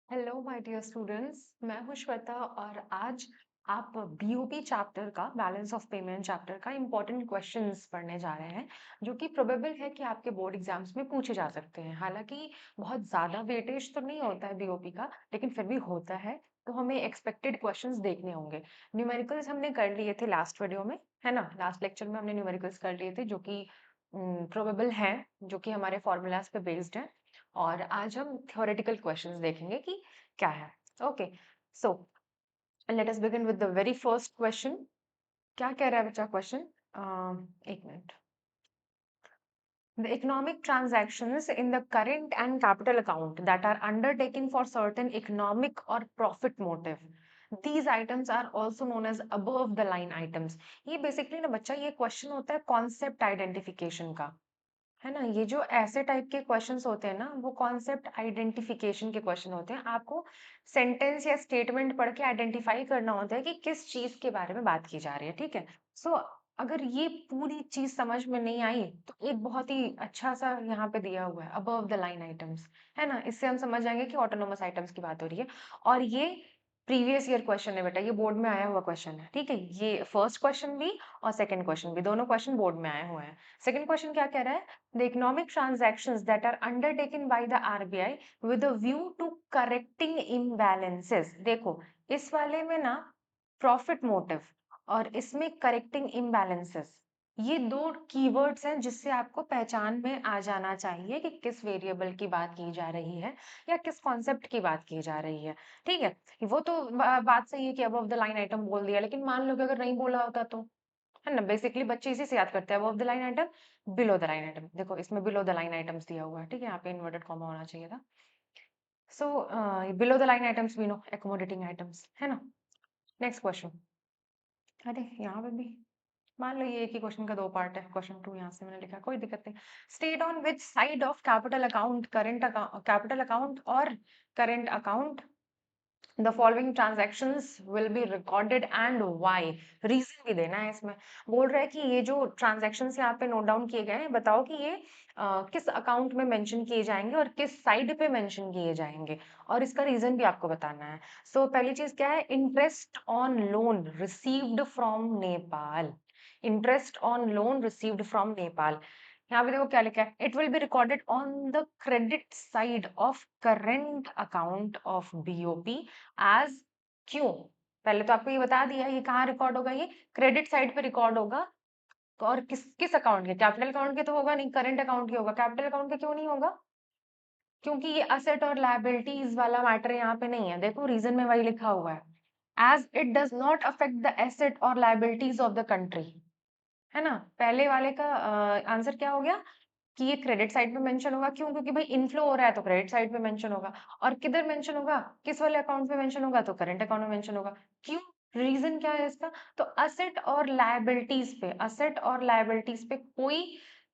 Hello my dear students, मैं हूं श्वेता और आज आप बीओपी चैप्टर का बैलेंस ऑफ पेमेंट चैप्टर का इम्पोर्टेंट क्वेश्चंस पढ़ने जा रहे हैं जो कि प्रोबेबल है कि आपके बोर्ड एग्जाम्स में पूछे जा सकते हैं। हालांकि बहुत ज़्यादा वेटेज तो नहीं होता है बीओपी का, लेकिन फिर भी होता है। तो हमें एक्सपेक्टेड क्वेश्चंस देखने होंगे। न्यूमेरिकल्स हमने कर लिए थे लास्ट वीडियो में, है ना। लास्ट लेक्चर में हमने न्यूमेरिकल्स कर लिए थे जो कि प्रोबेबल हैं, जो कि हमारे फॉर्मूलाज पे बेस्ड है। और आज हम थ्योरेटिकल क्वेश्चंस देखेंगे कि क्या है। Okay, so let us begin with the very first question. क्या कह रहा है बच्चा क्वेश्चन? एक minute. The economic transactions in the current and capital account that are undertaken for certain economic or profit motive. These items are also known as above the line items. ये basically ना बच्चा, ये question होता है concept identification का, है ना। ये जो ऐसे टाइप के क्वेश्चंस होते हैं ना, वो कॉन्सेप्ट आइडेंटिफिकेशन के क्वेश्चन होते हैं। आपको सेंटेंस या स्टेटमेंट पढ़ के आइडेंटिफाई करना होता है कि किस चीज के बारे में बात की जा रही है, ठीक है। सो अगर ये पूरी चीज समझ में नहीं आई तो एक बहुत ही अच्छा सा यहाँ पे दिया हुआ है अबव द लाइन आइटम्स, है ना। इससे हम समझ जाएंगे कि ऑटोनोमस आइटम्स की बात हो रही है। और ये प्रीवियस ईयर क्वेश्चन है बेटा, ये बोर्ड में आया हुआ क्वेश्चन है, ठीक है। ये फर्स्ट क्वेश्चन भी और सेकंड क्वेश्चन भी, दोनों क्वेश्चन बोर्ड में आए हुए हैं। सेकंड क्वेश्चन क्या कह रहा है? The economic transactions that are undertaken by the RBI with a view to correcting imbalances। देखो, इस वाले में ना प्रॉफिट मोटिव और इसमें करेक्टिंग इम्बैलेंसेस, ये दो कीवर्ड्स हैं जिससे आपको पहचान में आ जाना चाहिए कि किस वेरिएबल की बात की जा रही है या किस कॉन्सेप्ट की बात की जा रही है, ठीक है। वो तो बात सही है कि अबव द लाइन आइटम बोल दिया, लेकिन मान लो कि अगर नहीं बोला होता तो, है ना। बेसिकली बच्चे इसी से याद करते हैं above the line item, below the line item. देखो, इसमें बिलो द लाइन आइटम्स दिया हुआ है, ठीक है। यहाँ पे इन्वर्टेड कॉमा होना चाहिए था। So below the line items we know accommodating items, है ना। Next question. अरे यहाँ पे भी मान लो ये एक ही क्वेश्चन का दो पार्ट है। क्वेश्चन टू यहाँ से मैंने लिखा, कोई दिक्कत नहीं। State on which side of capital account, current account, capital account और current account the following transactions will be recorded and why। Reason भी देना है इसमें। बोल रहा है कि ये जो ट्रांजैक्शंस यहाँ पे नोट डाउन किए गए हैं, बताओ कि ये किस अकाउंट में मेंशन किए जाएंगे और किस साइड पे मेंशन किए जाएंगे, और इसका रीजन भी आपको बताना है। सो पहली चीज क्या है? Interest on loan received from Nepal. Interest on loan received from Nepal. यहाँ पे देखो क्या लिखा है, it will be recorded on the credit side of current account of BOP as. क्यों? पहले तो आपको ये बता दिया, ये कहाँ रिकॉर्ड होगा? ये क्रेडिट साइड पे रिकॉर्ड होगा। और किस किस अकाउंट के? कैपिटल अकाउंट के तो होगा नहीं, करंट अकाउंट के होगा। कैपिटल अकाउंट के क्यों नहीं होगा? क्योंकि ये असेट और लायबिलिटीज वाला मैटर यहाँ पे नहीं है। देखो, रीजन में वही लिखा हुआ है, as it does not affect the asset और लायबिलिटीज ऑफ द कंट्री, है ना। पहले वाले का आंसर क्या हो गया कि ये क्रेडिट साइड पे मेंशन होगा। क्यों? क्योंकि भाई इनफ्लो हो रहा है तो क्रेडिट साइड पे मेंशन होगा। और किधर मेंशन होगा? किस वाले अकाउंट पे मेंशन होगा? तो करंट अकाउंट में मेंशन होगा। क्यों? रीजन क्या है इसका? तो असेट और लायबिलिटीज पे, असेट और लायबिलिटीज पे कोई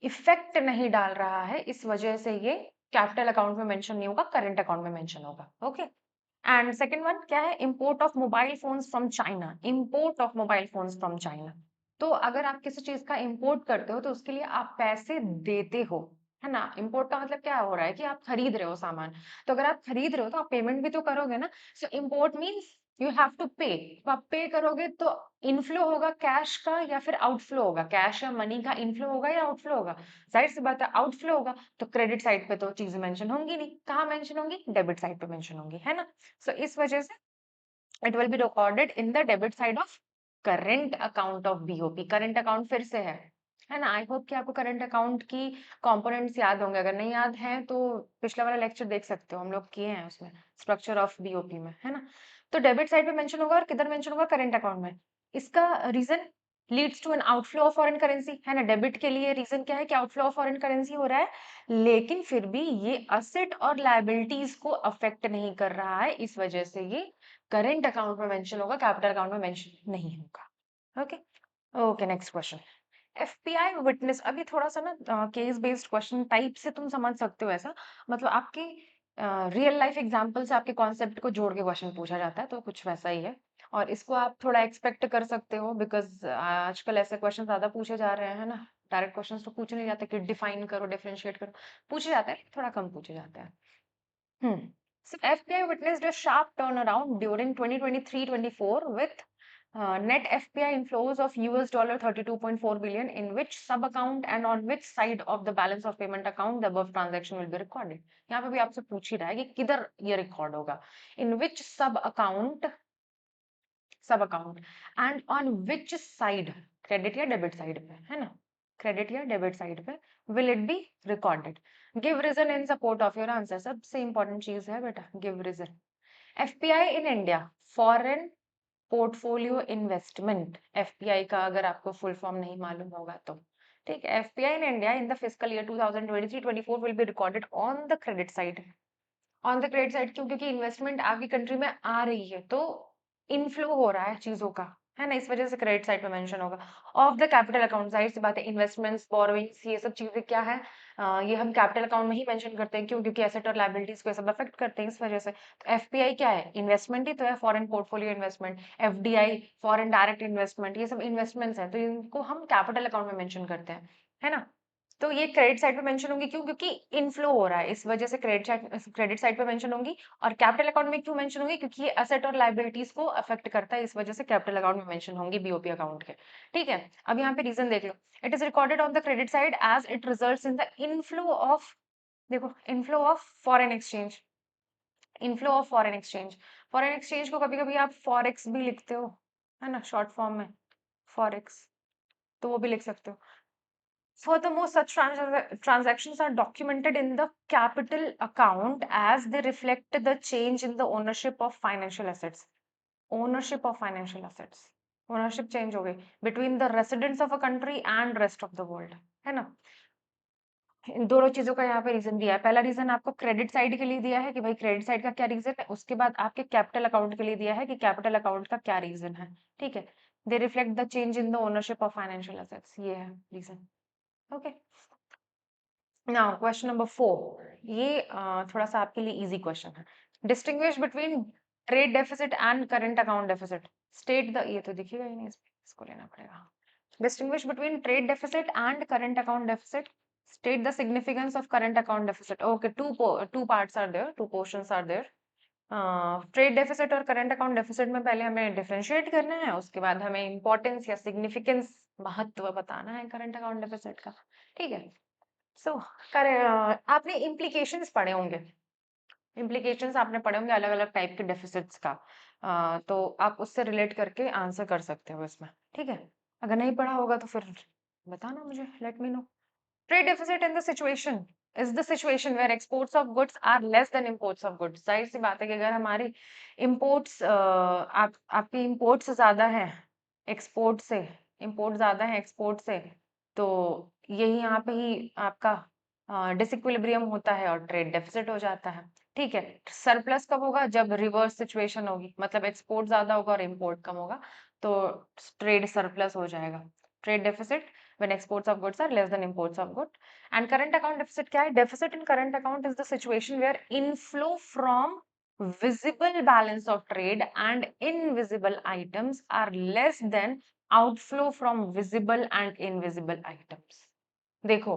इफेक्ट नहीं डाल रहा है, इस वजह से ये कैपिटल अकाउंट में मेंशन नहीं होगा, करंट अकाउंट में मेंशन होगा। ओके। एंड सेकंड वन क्या है? Import of mobile phones from China. Import of mobile phones from China. तो अगर आप किसी चीज का इंपोर्ट करते हो तो उसके लिए आप पैसे देते हो, है ना। इंपोर्ट का मतलब क्या हो रहा है कि आप खरीद रहे हो सामान। तो अगर आप खरीद रहे हो तो आप पेमेंट भी तो करोगे ना। So import means you have to pay. तो आप पे करोगे तो इनफ्लो होगा कैश का या फिर आउटफ्लो होगा? कैश या मनी का इनफ्लो होगा या आउटफ्लो होगा? जाहिर सी बात है आउटफ्लो होगा। तो क्रेडिट साइड पे तो चीजें मेंशन होंगी नहीं, कहाँ मेंशन होंगी? डेबिट साइड पे मेंशन होंगी, है ना। सो इस वजह से it will be recorded in the debit side of current account of BOP. Current account फिर से है ना। आई होप कि आपको करंट अकाउंट की कंपोनेंट्स याद होंगे। अगर नहीं याद हैं तो पिछला वाला लेक्चर देख सकते हो, हम लोग किए हैं उसमें, स्ट्रक्चर ऑफ बीओपी में, है ना। तो डेबिट साइड पे मेंशन होगा और किधर मेंशन होगा? करंट अकाउंट में। इसका reason leads to an outflow of foreign currency, है ना। डेबिट के लिए रीजन क्या है कि आउटफ्लो ऑफ फॉरेन करेंसी हो रहा है, लेकिन फिर भी ये असेट और लायबिलिटीज को अफेक्ट नहीं कर रहा है, इस वजह से ये करंट अकाउंट में मेंशन होगा, कैपिटल अकाउंट में मेंशन नहीं होगा। Okay. Okay, next question. FPI witness. अभी थोड़ा सा ना केस बेस्ड क्वेश्चन टाइप से तुम समझ सकते हो ऐसा। मतलब आपके रियल लाइफ एग्जांपल से आपके कॉन्सेप्ट को जोड़ के क्वेश्चन पूछा जाता है, तो कुछ वैसा ही है। और इसको आप थोड़ा एक्सपेक्ट कर सकते हो, बिकॉज आजकल ऐसे क्वेश्चन ज्यादा पूछे जा रहे हैं ना। डायरेक्ट क्वेश्चन तो पूछे नहीं जाते कि डिफाइन करो, डिफरेंशिएट करो। पूछे जाते हैं, थोड़ा कम पूछे जाते हैं। हम्म। So FPI witnessed a sharp turnaround during 2023-24 with net FPI inflows of $32.4 billion, in which sub account and on which side of the balance of payment account the above transaction will be recorded. यहाँ पे भी आपसे पूछ ही रहा है कि किधर ये रिकॉर्ड होगा, in which sub account and on which side, credit या डेबिट साइड पे, है ना, क्रेडिट या डेबिट साइड पे will it be recorded. Give reason in support of your answer. सबसे इंपॉर्टेंट चीज है बेटा, give reason. FPI in India, foreign portfolio investment. FPI का अगर आपको फुल फॉर्म नहीं मालूम होगा तो ठीक है, FPI in India in the fiscal year 2023-24 will be recorded on the credit side. On the credit side क्यों? क्योंकि इन्वेस्टमेंट आपकी कंट्री में आ रही है, तो इनफ्लो हो रहा है चीजों का, है ना, इस वजह से क्रेडिट साइड पे मेंशन होगा। ऑफ द कैपिटल अकाउंट, जाहिर सी बात है, इन्वेस्टमेंट्स, बोरोइंग्स, ये सब चीजें क्या है, ये हम कैपिटल अकाउंट में ही मेंशन करते हैं। क्यों? क्योंकि एसेट और लायबिलिटीज को ये सब अफेक्ट करते हैं, इस वजह से। तो एफपीआई क्या है? इन्वेस्टमेंट ही तो है, foreign portfolio investment. FDI, foreign direct investment, ये सब इन्वेस्टमेंट्स हैं, तो इनको हम कैपिटल अकाउंट में मेंशन करते हैं, है ना। तो ये क्रेडिट साइड पे मेंशन होंगी, क्यों? क्योंकि इनफ्लो हो रहा है, इस वजह से क्रेडिट साइड पे मेंशन होंगी। और कैपिटल अकाउंट में क्यों मेंशन होंगी? क्योंकि ये एसेट और लायबिलिटीज को अफेक्ट करता है, इस वजह से कैपिटल अकाउंट में मेंशन होंगी बीओपी अकाउंट के। ठीक है, अब यहाँ पे रीजन देख लो। It is recorded on the credit side as it results in the inflow of, देखो, inflow of foreign exchange, inflow of foreign exchange. Foreign exchange को कभी कभी आप फॉरेक्स भी लिखते हो, है ना, शॉर्ट फॉर्म में फॉरेक्स, तो वो भी लिख सकते हो। Furthermore, such transactions are documented in the capital account as they reflect the change in the ownership of financial assets. Ownership of financial assets. Ownership change हो गई between the residents of a country and rest of the world, है ना। इन दोनों चीजों का यहाँ पे reason दिया है। पहला रीजन आपको क्रेडिट साइड के लिए दिया है कि भाई क्रेडिट साइड का क्या रीजन है, उसके बाद आपके कैपिटल अकाउंट के लिए दिया है कि कैपिटल अकाउंट का क्या रीजन है। ठीक है, they reflect the change in the ownership of financial assets, ये है reason. Okay, now question number 4, ये थोड़ा सा आपके लिए इजी क्वेश्चन है। Distinguish between trade deficit and current account deficit, state the, ये तो दिखेगा ही नहीं, इसको लेना पड़ेगा। Distinguish between trade deficit and current account deficit, state the significance of current account deficit. Okay, two parts are there, two portions are there. Trade deficit और current account deficit में पहले हमें डिफरेंशिएट करना है, उसके बाद हमें इंपॉर्टेंस या सिग्निफिकेंस, महत्व बताना है करंट अकाउंट डेफिसिट का। ठीक है, सो आपने इम्प्लीकेशंस पढ़े होंगे, इम्प्लीकेशंस आपने पढ़े होंगे अलग अलग टाइप के डेफिसिट्स का, तो आप उससे रिलेट करके आंसर कर सकते हो इसमें। ठीक है, अगर नहीं पढ़ा होगा तो फिर बताना मुझे, let me know. Trade deficit in the situation is the situation where exports of goods are less than imports of goods. जाहिर सी बात है कि अगर हमारी imports आपकी imports ज्यादा है export से, import ज्यादा है export से, तो यही यहाँ पे ही आपका डिसइक्विलिब्रियम होता है और ट्रेड डेफिसिट हो जाता है। ठीक है, सरप्लस कब होगा? जब रिवर्स सिचुएशन होगी, मतलब एक्सपोर्ट ज्यादा होगा और इम्पोर्ट कम होगा, तो ट्रेड सरप्लस हो जाएगा। Trade deficit when exports of goods are less than imports of goods. And current account deficit क्या है? Deficit in current account is the situation where inflow from visible balance of trade and invisible items are less than outflow from visible and invisible items. देखो,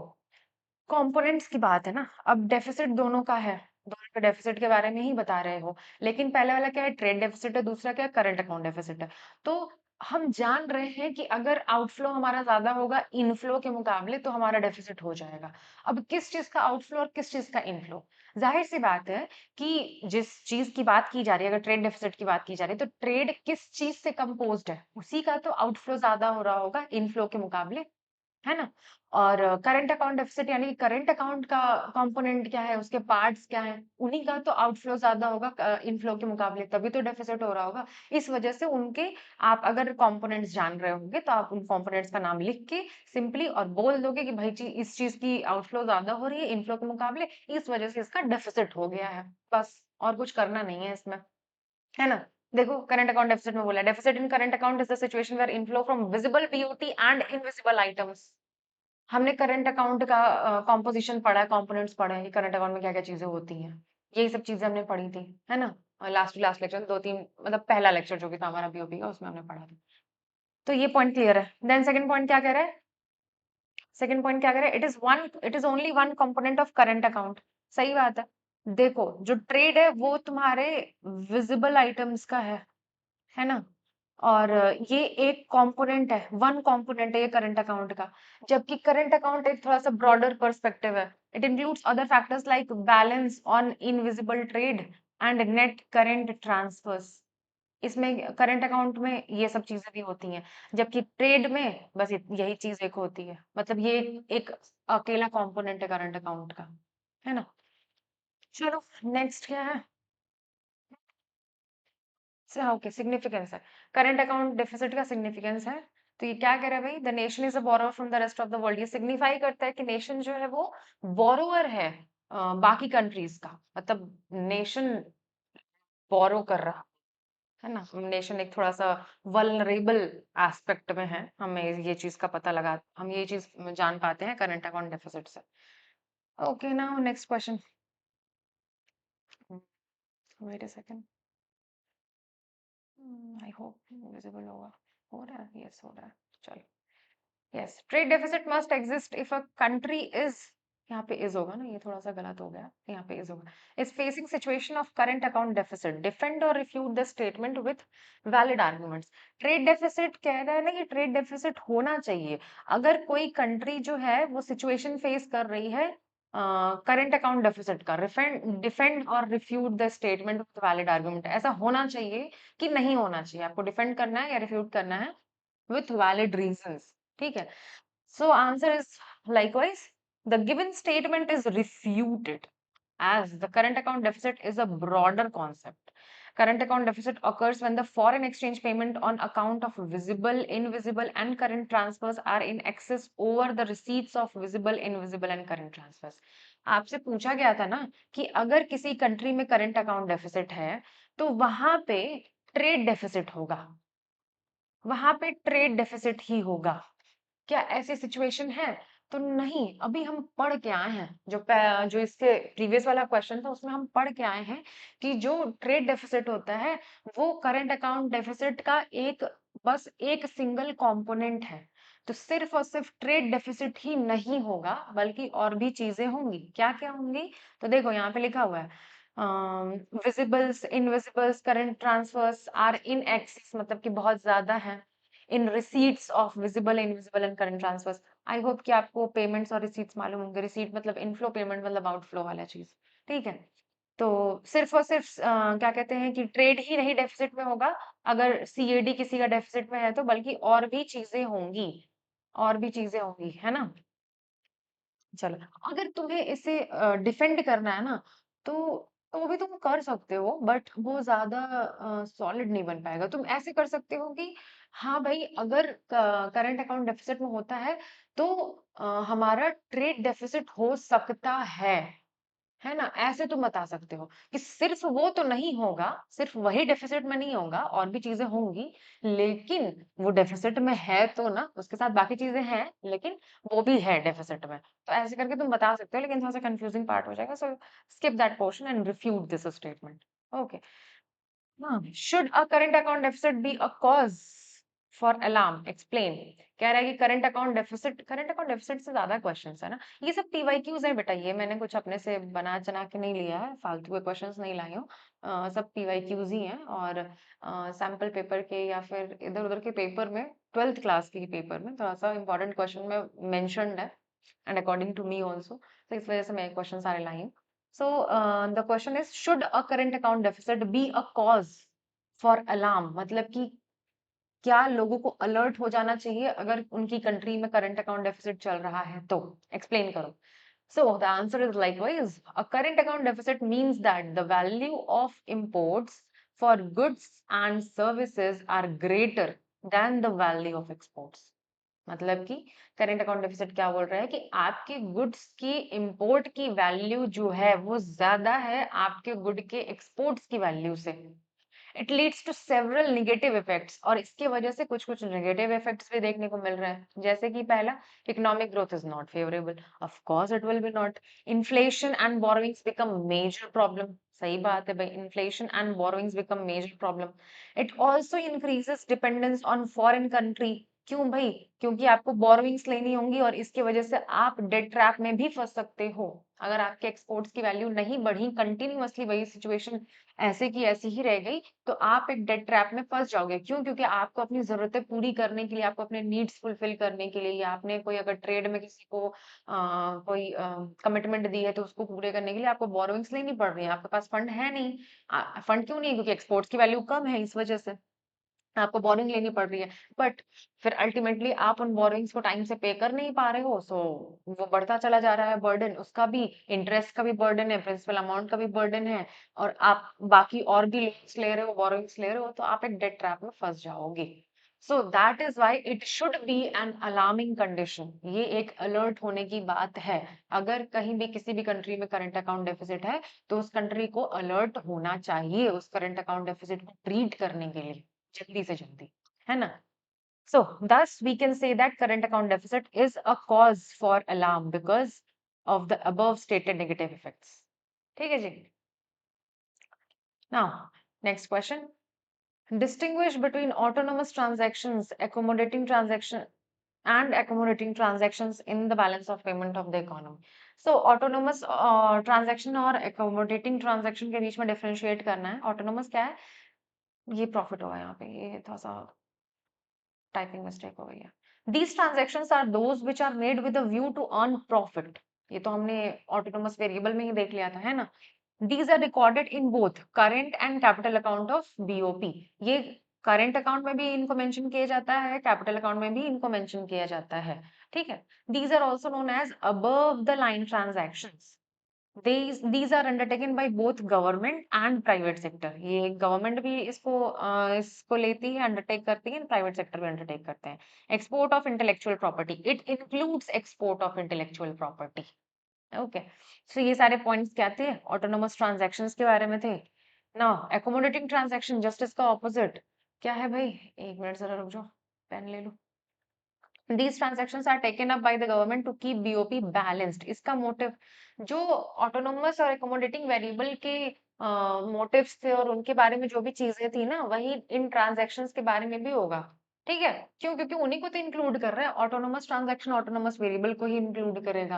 components की बात है ना, अब deficit दोनों का है, दोनों के डेफिसिट के बारे में ही बता रहे हो, लेकिन पहले वाला क्या है? ट्रेड डेफिसिट है, दूसरा क्या है? करंट अकाउंट डेफिसिट है। तो हम जान रहे हैं कि अगर आउटफ्लो हमारा ज्यादा होगा इनफ्लो के मुकाबले, तो हमारा डेफिसिट हो जाएगा। अब किस चीज का आउटफ्लो और किस चीज का इनफ्लो? जाहिर सी बात है कि जिस चीज की बात की जा रही है, अगर ट्रेड डेफिसिट की बात की जा रही है, तो ट्रेड किस चीज से कंपोज्ड है, उसी का तो आउटफ्लो ज्यादा हो रहा होगा इनफ्लो के मुकाबले, है ना। और करंट अकाउंट डेफिसिट यानी कि करंट अकाउंट का कंपोनेंट क्या है, उसके पार्ट्स क्या है, उन्हीं का तो आउटफ्लो ज्यादा होगा इनफ्लो के मुकाबले, तभी तो डेफिसिट हो रहा होगा। इस वजह से उनके, आप अगर कंपोनेंट्स जान रहे होंगे तो आप उन कंपोनेंट्स का नाम लिख के सिंपली और बोल दोगे कि भाई इस चीज की आउटफ्लो ज्यादा हो रही है इनफ्लो के मुकाबले, इस वजह से इसका डेफिसिट हो गया है, बस, और कुछ करना नहीं है इसमें, है ना। देखो, करंट अकाउंट डेफिसिट में बोला, deficit in current account is the situation where inflow from visible BOT and invisible items. हमने करंट अकाउंट का कॉम्पोजिशन पढ़ा है, कंपोनेंट्स पढ़े हैं कि करंट अकाउंट में क्या क्या चीजें होती हैं, यही सब चीजें हमने पढ़ी थी, है ना। लास्ट लास्ट लेक्चर, 2-3, मतलब पहला लेक्चर जो भी था हमारा बीओपी का, उसमें हमने पढ़ा था। तो ये पॉइंट क्लियर है। देन सेकंड पॉइंट क्या कह रहा है? सेकंड पॉइंट क्या कह रहा है? It is only one component of current account. सही बात है, देखो जो ट्रेड है वो तुम्हारे विजिबल आइटम्स का है ना? और ये एक कंपोनेंट है, वन कंपोनेंट है ये करंट अकाउंट का। जबकि करंट अकाउंट एक थोड़ा सा ब्रॉडर पर्सपेक्टिव है। It includes other factors like balance on invisible trade and net current transfers. इसमें करंट अकाउंट में ये सब चीजें भी होती हैं, जबकि ट्रेड में बस यही चीज एक होती है। मतलब ये एक अकेला कंपोनेंट है करंट अकाउंट का, है ना? चलो नेक्स्ट क्या है? ओके, सिग्निफिकेंस है। करंट अकाउंट डेफिसिट का सिग्निफिकेंस है। तो ये क्या कह रहा है भाई? The nation is a borrower from the rest of the world. ये सिग्निफाई करता है कि नेशन जो है वो बोरोवर है बाकी कंट्रीज का। मतलब नेशन बोरो कर रहा है ना। नेशन एक थोड़ा सा वल्नरेबल एस्पेक्ट में है। हमें ये चीज का पता लगा, हम ये चीज जान पाते हैं करंट अकाउंट डेफिसिट से। Okay, now next question. Wait a second, I hope visible होगा। हो रहा है? यस हो रहा है। चलो, yes, trade deficit must exist if a country is, यहाँ पे इज होगा ना, ये थोड़ा सा गलत हो गया, यहाँ पे इज होगा, is facing situation of current account deficit, defend और refute the statement with valid arguments. Trade deficit कह रहा है ना कि ट्रेड डेफिसिट होना चाहिए अगर कोई कंट्री जो है वो सिचुएशन फेस कर रही है करंट अकाउंट डेफिसिट का। डिफेंड और refute the statement with valid argument, ऐसा होना चाहिए कि नहीं होना चाहिए। आपको डिफेंड करना है या रिफ्यूट करना है with valid reasons. ठीक है? So answer is likewise. The given statement is refuted as the current account deficit is a broader concept. Current account deficit occurs when the foreign exchange payment on account of visible, invisible, and current transfers are in excess over the receipts of visible, invisible, and current transfers. आपसे पूछा गया था ना कि अगर किसी country में current account deficit है तो वहां पे ट्रेड डेफिसिट होगा, वहां पे ट्रेड डेफिसिट ही होगा। क्या ऐसी सिचुएशन है? तो नहीं, अभी हम पढ़ के आए हैं जो इसके प्रीवियस वाला क्वेश्चन था उसमें हम पढ़ के आए हैं कि जो ट्रेड डेफिसिट होता है वो करंट अकाउंट डेफिसिट का एक, बस एक सिंगल कंपोनेंट है। तो सिर्फ और सिर्फ ट्रेड डेफिसिट ही नहीं होगा बल्कि और भी चीजें होंगी। क्या क्या होंगी? तो देखो यहाँ पे लिखा हुआ है visibles, invisibles, current transfers are in excess, मतलब कि बहुत ज्यादा है। In receipts of visible, invisible and current transfers. I hope कि आपको पेमेंट्स और रिसीट्स मालूम होंगे। रिसीट मतलब इनफ्लो, पेमेंट मतलब आउटफ्लो वाला चीज। ठीक है? तो सिर्फ और सिर्फ क्या कहते हैं कि ट्रेड ही नहीं डेफिसिट में होगा अगर सीएडी किसी का डेफिसिट में है तो, बल्कि और भी चीजें होंगी, और भी चीजें होंगी, है ना? चलो, अगर तुम्हें इसे डिफेंड करना है ना तो वो भी तुम कर सकते हो, बट वो ज्यादा सॉलिड नहीं बन पाएगा। तुम ऐसे कर सकते हो कि हाँ भाई, अगर करंट अकाउंट डेफिसिट में होता है तो हमारा ट्रेड डेफिसिट हो सकता है ना? ऐसे तुम बता सकते हो कि सिर्फ वो तो नहीं होगा, सिर्फ वही डेफिसिट में नहीं होगा, और भी चीजें होंगी, लेकिन वो डेफिसिट में है तो ना, उसके साथ बाकी चीजें हैं लेकिन वो भी है डेफिसिट में। तो ऐसे करके तुम बता सकते हो, लेकिन थोड़ा सा कंफ्यूजिंग पार्ट हो जाएगा। So skip that portion and refute this statement. Okay. हाँ, should a current account deficit be a cause for alarm? Explain। कह रहा है कि करंट अकाउंट डेफिसिट से ज्यादा क्वेश्चंस है ना। ये सब पीवाईक्यूज है बेटा, ये मैंने कुछ अपने से बना चना के नहीं लिया है, फालतू के क्वेश्चंस नहीं लाई हूँ। सब पीवाईक्यूज ही हैं, और सैम्पल पेपर के या फिर इधर उधर के पेपर में, 12th क्लास के पेपर में थोड़ा सा इंपॉर्टेंट क्वेश्चन में मेंशन्ड है, and according to me also. तो इस वजह से मैं क्वेश्चन सारे लाई हूँ। So the question is, should a current account deficit be a cause for alarm? मतलब कि क्या लोगों को अलर्ट हो जाना चाहिए अगर उनकी कंट्री में करंट अकाउंट डेफिसिट चल रहा है तो? एक्सप्लेन करो। So the answer is likewise. A current account deficit means that the value of imports for goods and services are greater than the value of exports. मतलब कि current account deficit क्या बोल रहा है कि आपके गुड्स की इंपोर्ट की वैल्यू जो है वो ज्यादा है आपके गुड के एक्सपोर्ट्स की वैल्यू से। It leads to several negative effects, और इसके वजह से कुछ कुछ नेगेटिव इफेक्ट्स भी देखने को मिल रहे हैं। जैसे कि पहला, economic growth is not favourable. Of course it will be not. Inflation and borrowings become major problem. सही बात है भाई, inflation and borrowings become major problem. It also increases dependence on foreign country. क्यों भाई? क्योंकि आपको बोरोइंग्स लेनी होंगी और इसकी वजह से आप डेट ट्रैप में भी फंस सकते हो। अगर आपके एक्सपोर्ट्स की वैल्यू नहीं बढ़ी, कंटिन्यूअसली वही सिचुएशन ऐसे की ऐसी ही रह गई, तो आप एक डेट ट्रैप में फंस जाओगे। क्यों? क्योंकि आपको अपनी जरूरतें पूरी करने के लिए, आपको अपने नीड्स फुलफिल करने के लिए, या आपने कोई अगर ट्रेड में किसी को कोई कमिटमेंट दी है तो उसको पूरे करने के लिए आपको बोरोइंग्स लेनी पड़ रही है। आपके पास फंड है नहीं। फंड क्यों नहीं है? क्योंकि एक्सपोर्ट्स की वैल्यू कम है, इस वजह से आपको बोरिंग लेनी पड़ रही है। बट फिर अल्टीमेटली आप उन बोरिंग्स को टाइम से पे कर नहीं पा रहे हो, सो वो बढ़ता चला जा रहा है बर्डन, उसका भी इंटरेस्ट का भी बर्डन है, प्रिंसिपल अमाउंट का भी बर्डन है, और आप बाकी और भी लोन्स ले रहे हो, बोरिंग्स ले रहे हो, तो आप एक डेट ट्रैप में फंस जाओगे। So that is why it should be an alarming condition. ये एक अलर्ट होने की बात है। अगर कहीं भी किसी भी कंट्री में करंट अकाउंट डेफिसिट है, तो उस कंट्री को अलर्ट होना चाहिए उस करंट अकाउंट डेफिसिट को ट्रीट करने के लिए, जल्दी से जल्दी, है ना? So, thus we can say that current account deficit is a cause for alarm because of the above stated negative effects. ठीक है जी? Now, next question. Distinguish between autonomous transactions, accommodating transactions in the balance of payment of the economy. So, autonomous transaction और accommodating transaction के बीच में differentiate करना है. Autonomous क्या है? ये profit होगा यहाँ पे, ये थोड़ा सा टाइपिंग मिस्टेक हो गई है। These transactions are those which are made with a view to earn profit. ये तो हमने ऑटोनोमस वेरिएबल में ही देख लिया था, है ना? These are recorded in both current and capital account of BOP. ये करंट अकाउंट में भी इनको मेंशन किया जाता है, कैपिटल अकाउंट में भी इनको मेंशन किया जाता है। ठीक है? These are also known as above the line transactions. These are undertaken by both government and private sector. ये गवर्नमेंट भी इसको लेती है, अंडरटेक करती है, प्राइवेट सेक्टर भी अंडरटेक करते हैं। Export of intellectual property, it includes export of intellectual property. Okay, so ये सारे पॉइंट्स क्या थे? ऑटोनोमस ट्रांजैक्शंस के बारे में थे। नाउ एकोमोडेटिंग ट्रांजैक्शन, जस्ट इसका ऑपोजिट क्या है भाई? एक मिनट जरा रुक जाओ, पेन ले लो। These transactions are taken up by the government to keep BOP balanced. इसका मोटिव, जो ऑटोनोमस और एकोमोडेटिंग वेरिएबल के मोटिव्स थे और उनके बारे में जो भी चीजें थी ना, वही इन ट्रांजैक्शंस के बारे में भी होगा। ठीक है? क्यों? क्योंकि उन्हीं को तो इंक्लूड कर रहा है। ऑटोनोमस ट्रांजैक्शन ऑटोनोमस वेरिएबल को ही इंक्लूड करेगा।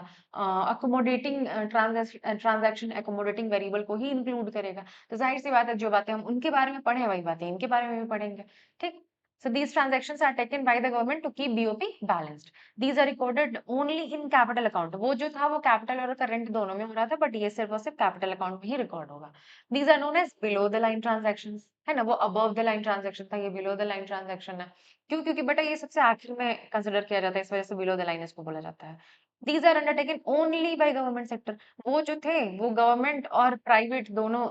अकोमोडेटिंग ट्रांजैक्शन एकोमोडेटिंग वेरिएबल को ही इंक्लूड करेगा। तो जाहिर सी बात है, जो बातें हम उनके बारे में पढ़े वही बातें इनके बारे में भी पढ़ेंगे। ठीक? So these transactions are taken by the government to keep BOP balanced. These are recorded only in capital account. वो जो था वो कैपिटल और करंट दोनों में हो रहा था, बट ये सिर्फ और सिर्फ कैपिटल अकाउंट में ही रिकॉर्ड होगा। These are known as below the line transactions. है ना? वो above the line transaction था, ये below the line transaction है। क्यों? क्योंकि बेटा ये सबसे आखिर में कंसिडर किया जाता है, इस वजह से below the line इसको बोला जाता है। These are undertaken only by government sector. वो जो थे वो गवर्नमेंट और प्राइवेट दोनों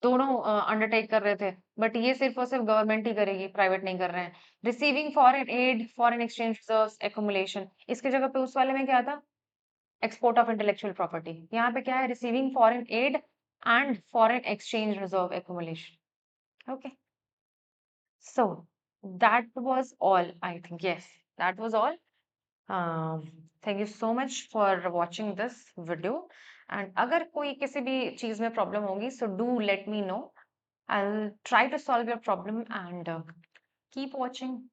दोनों अंडरटेक कर रहे थे, बट ये सिर्फ और सिर्फ गवर्नमेंट ही करेगी, प्राइवेट नहीं कर रहे हैं। Receiving foreign add, foreign exchange reserves, accumulation, इसके जगह पे उस वाले में क्या था? Export of intellectual property. यहाँ पे क्या है? Receiving foreign add and foreign exchange reserve accumulation. Okay, so that was all, I think, yes, that was all. Thank you so much for watching this video, and अगर कोई किसी भी चीज में प्रॉब्लम होगी, so do let me know. I'll try to solve your problem, and keep watching,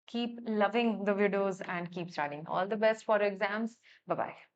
keep loving the videos, and keep studying. All the best for your exams. Bye bye.